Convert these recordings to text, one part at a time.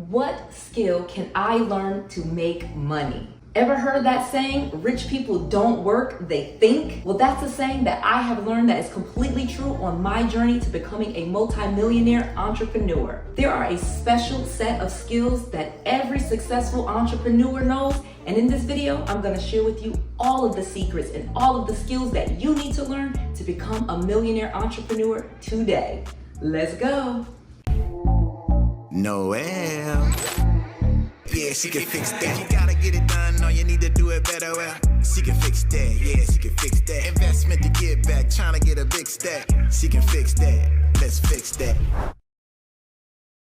What skill can I learn to make money? Ever heard that saying, rich people don't work, they think? Well, that's a saying that I have learned that is completely true on my journey to becoming a multimillionaire entrepreneur. There are a special set of skills that every successful entrepreneur knows, and in this video, I'm gonna share with you all of the secrets and all of the skills that you need to learn to become a millionaire entrepreneur today. Let's go. Noel. Yeah, she can fix that. You gotta get it done, or you need to do it better. Well, she can fix that. Yeah, she can fix that. Investment to get back, trying to get a big stack. She can fix that. Let's fix that.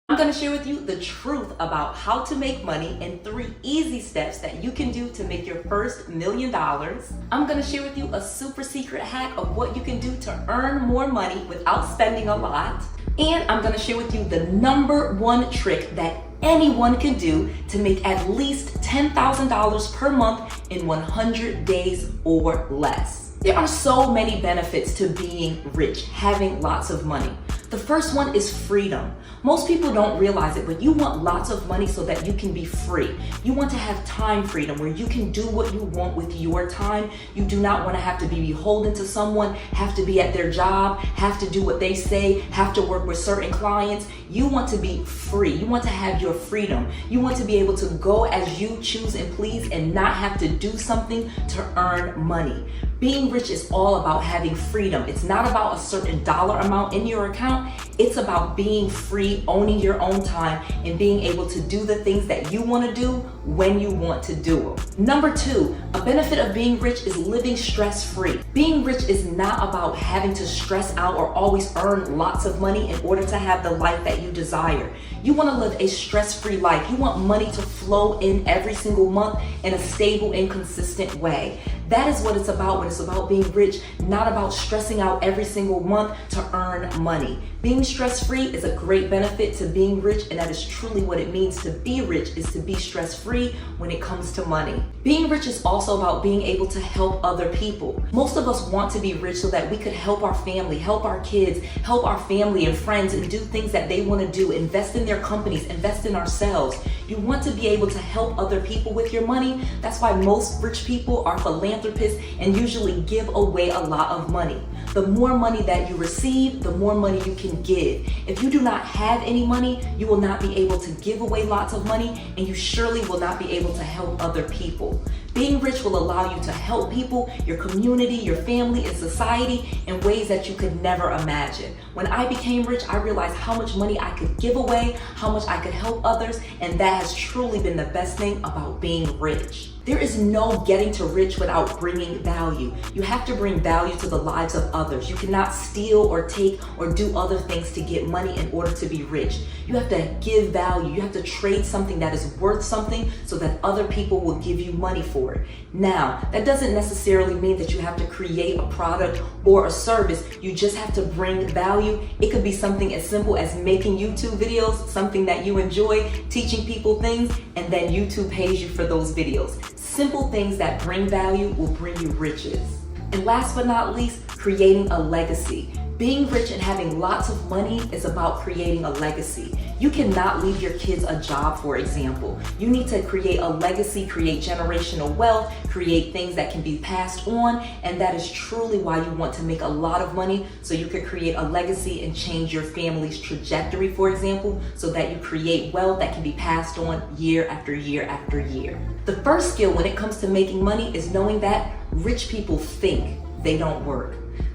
I'm gonna share with you the truth about how to make money in 3 easy steps that you can do to make your first $1 million. I'm gonna share with you a super secret hack of what you can do to earn more money without spending a lot. And I'm gonna share with you the #1 trick that anyone can do to make at least $10,000 per month in 100 days or less. There are so many benefits to being rich, having lots of money. The first one is freedom. Most people don't realize it, but you want lots of money so that you can be free. You want to have time freedom where you can do what you want with your time. You do not want to have to be beholden to someone, have to be at their job, have to do what they say, have to work with certain clients. You want to be free. You want to have your freedom. You want to be able to go as you choose and please and not have to do something to earn money. Being rich is all about having freedom. It's not about a certain dollar amount in your account. It's about being free, owning your own time, and being able to do the things that you want to do when you want to do them. #2, a benefit of being rich is living stress-free. Being rich is not about having to stress out or always earn lots of money in order to have the life that you desire. You want to live a stress-free life. You want money to flow in every single month in a stable and consistent way. That is what it's about when it's about being rich, not about stressing out every single month to earn money. Being stress-free is a great benefit to being rich, and that is truly what it means to be rich, is to be stress-free when it comes to money. Being rich is also about being able to help other people. Most of us want to be rich so that we could help our family, help our kids, help our family and friends, and do things that they want to do, invest in their companies, invest in ourselves. You want to be able to help other people with your money. That's why most rich people are philanthropists and usually give away a lot of money. The more money that you receive, the more money you can give. If you do not have any money, you will not be able to give away lots of money, and you surely will not be able to help other people. Being rich will allow you to help people, your community, your family, and society in ways that you could never imagine. When I became rich, I realized how much money I could give away, how much I could help others, and that has truly been the best thing about being rich. There is no getting to rich without bringing value. You have to bring value to the lives of others. You cannot steal or take or do other things to get money in order to be rich. You have to give value. You have to trade something that is worth something so that other people will give you money for it. Now, that doesn't necessarily mean that you have to create a product or a service. You just have to bring value. It could be something as simple as making YouTube videos, something that you enjoy, teaching people things, and then YouTube pays you for those videos. Simple things that bring value will bring you riches. And last but not least, creating a legacy. Being rich and having lots of money is about creating a legacy. You cannot leave your kids a job, for example. You need to create a legacy, create generational wealth, create things that can be passed on, and that is truly why you want to make a lot of money, so you could create a legacy and change your family's trajectory, for example, so that you create wealth that can be passed on year after year after year. The first skill when it comes to making money is knowing that rich people think, they don't work.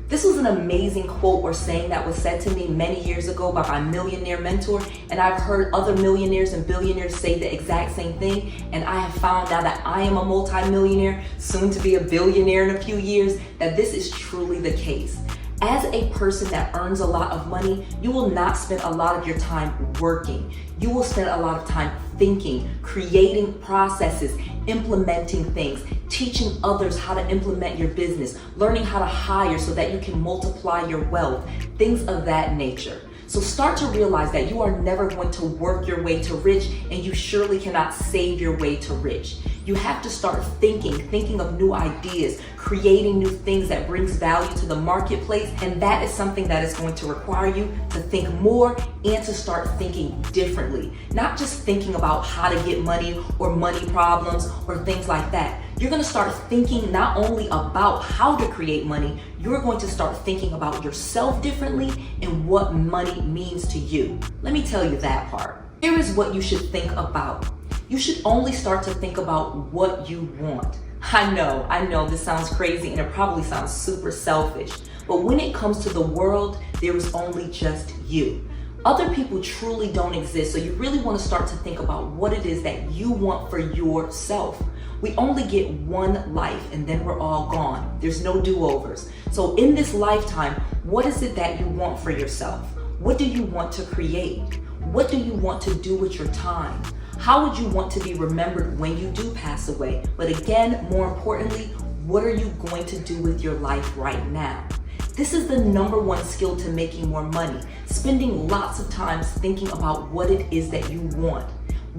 This was an amazing quote or saying that was said to me many years ago by my millionaire mentor, and I've heard other millionaires and billionaires say the exact same thing, and I have found now that I am a multi-millionaire, soon to be a billionaire in a few years, that this is truly the case. As a person that earns a lot of money, you will not spend a lot of your time working. You will spend a lot of time thinking, creating processes, implementing things, teaching others how to implement your business, learning how to hire so that you can multiply your wealth, things of that nature. So start to realize that you are never going to work your way to rich, and you surely cannot save your way to rich. You have to start thinking of new ideas, creating new things that brings value to the marketplace, and that is something that is going to require you to think more and to start thinking differently. Not just thinking about how to get money or money problems or things like that. You're going to start thinking not only about how to create money, you're going to start thinking about yourself differently and what money means to you. Let me tell you that part. Here is what you should think about. You should only start to think about what you want. I know this sounds crazy and it probably sounds super selfish, but when it comes to the world, there is only just you. Other people truly don't exist, so you really want to start to think about what it is that you want for yourself. We only get one life and then we're all gone. There's no do-overs. So in this lifetime, what is it that you want for yourself? What do you want to create? What do you want to do with your time? How would you want to be remembered when you do pass away? But again, more importantly, what are you going to do with your life right now? This is the #1 skill to making more money. Spending lots of time thinking about what it is that you want.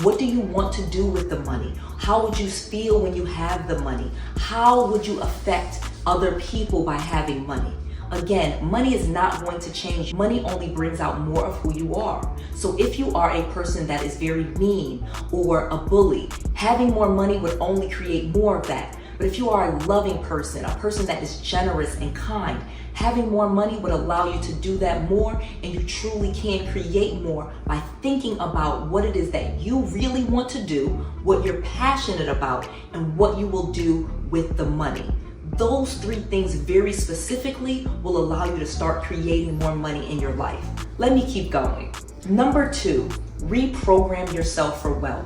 What do you want to do with the money? How would you feel when you have the money? How would you affect other people by having money? Again, money is not going to change. Money only brings out more of who you are. So if you are a person that is very mean or a bully, having more money would only create more of that. But if you are a loving person, a person that is generous and kind, having more money would allow you to do that more, and you truly can create more by thinking about what it is that you really want to do, what you're passionate about, and what you will do with the money. Those 3 things very specifically will allow you to start creating more money in your life. Let me keep going. #2, reprogram yourself for wealth.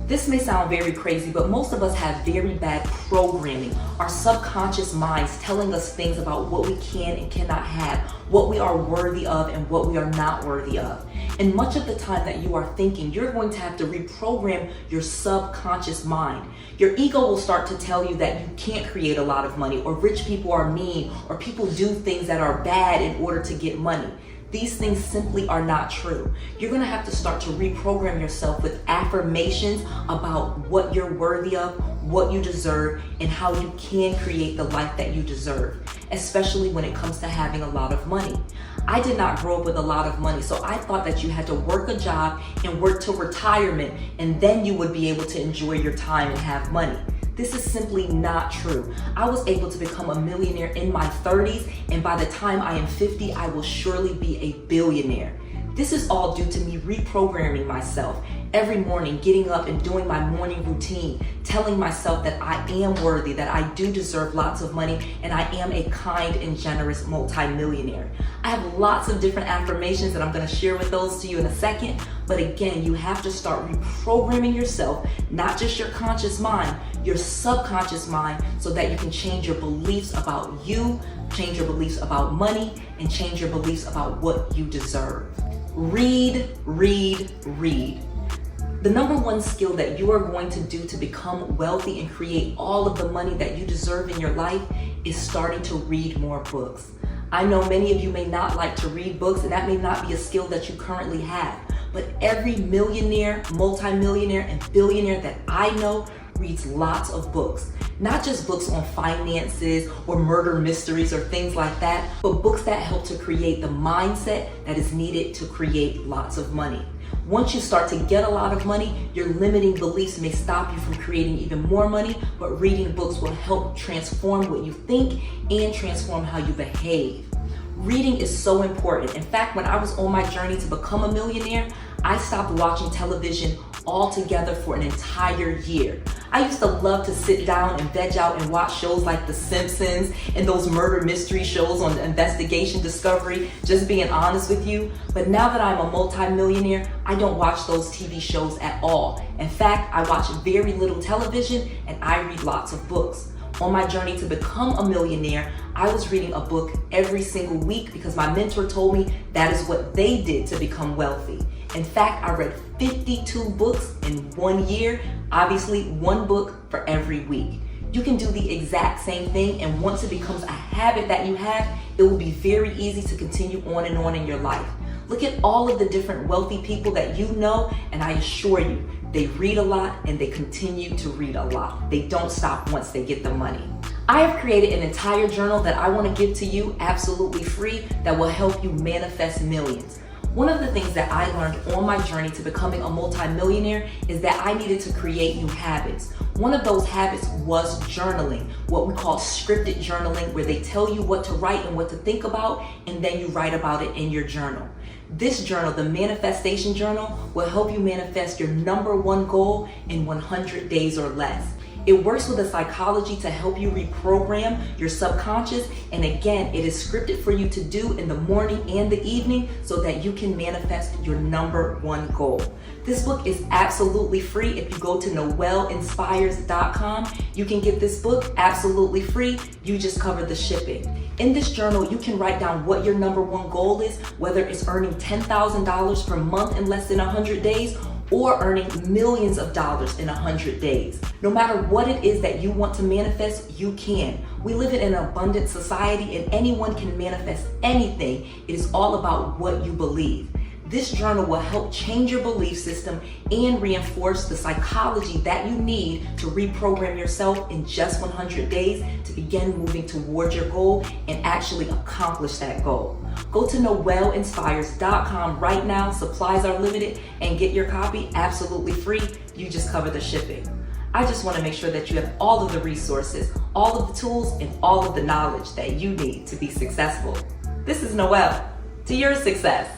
This may sound very crazy, but most of us have very bad programming. Our subconscious minds telling us things about what we can and cannot have, what we are worthy of and what we are not worthy of. And much of the time that you are thinking, you're going to have to reprogram your subconscious mind. Your ego will start to tell you that you can't create a lot of money, or rich people are mean, or people do things that are bad in order to get money. These things simply are not true. You're going to have to start to reprogram yourself with affirmations about what you're worthy of, what you deserve, and how you can create the life that you deserve, especially when it comes to having a lot of money. I did not grow up with a lot of money, so I thought that you had to work a job and work till retirement, and then you would be able to enjoy your time and have money. This is simply not true. I was able to become a millionaire in my 30s, and by the time I am 50, I will surely be a billionaire. This is all due to me reprogramming myself every morning, getting up and doing my morning routine, telling myself that I am worthy, that I do deserve lots of money, and I am a kind and generous multimillionaire. I have lots of different affirmations that I'm going to share with those to you in a second, but again, you have to start reprogramming yourself, not just your conscious mind, your subconscious mind, so that you can change your beliefs about you, change your beliefs about money, and change your beliefs about what you deserve. Read, read, read. The #1 skill that you are going to do to become wealthy and create all of the money that you deserve in your life is starting to read more books. I know many of you may not like to read books, and that may not be a skill that you currently have, but every millionaire, multimillionaire, and billionaire that I know reads lots of books. Not just books on finances or murder mysteries or things like that, but books that help to create the mindset that is needed to create lots of money. Once you start to get a lot of money, your limiting beliefs may stop you from creating even more money, but reading books will help transform what you think and transform how you behave. Reading is so important. In fact, when I was on my journey to become a millionaire, I stopped watching television altogether for an entire year. I used to love to sit down and veg out and watch shows like The Simpsons and those murder mystery shows on Investigation Discovery, just being honest with you. But now that I'm a multimillionaire, I don't watch those TV shows at all. In fact, I watch very little television and I read lots of books. On my journey to become a millionaire, I was reading a book every single week because my mentor told me that is what they did to become wealthy. In fact, I read 52 books in 1 year, obviously 1 book for every week. You can do the exact same thing, and once it becomes a habit that you have, it will be very easy to continue on and on in your life. Look at all of the different wealthy people that you know, and I assure you, they read a lot and they continue to read a lot. They don't stop once they get the money. I have created an entire journal that I want to give to you absolutely free that will help you manifest millions. One of the things that I learned on my journey to becoming a multimillionaire is that I needed to create new habits. One of those habits was journaling, what we call scripted journaling, where they tell you what to write and what to think about, and then you write about it in your journal. This journal, the Manifestation Journal, will help you manifest your #1 goal in 100 days or less. It works with a psychology to help you reprogram your subconscious, and again, it is scripted for you to do in the morning and the evening so that you can manifest your #1 goal. This book is absolutely free. If you go to noellinspires.com, you can get this book absolutely free. You just cover the shipping. In this journal, you can write down what your #1 goal is, whether it's earning $10,000 per month in less than 100 days or earning millions of dollars in 100 days. No matter what it is that you want to manifest, you can. We live in an abundant society and anyone can manifest anything. It is all about what you believe. This journal will help change your belief system and reinforce the psychology that you need to reprogram yourself in just 100 days to begin moving towards your goal and actually accomplish that goal. Go to noellinspires.com right now, supplies are limited, and get your copy absolutely free. You just cover the shipping. I just want to make sure that you have all of the resources, all of the tools, and all of the knowledge that you need to be successful. This is Noel. To your success.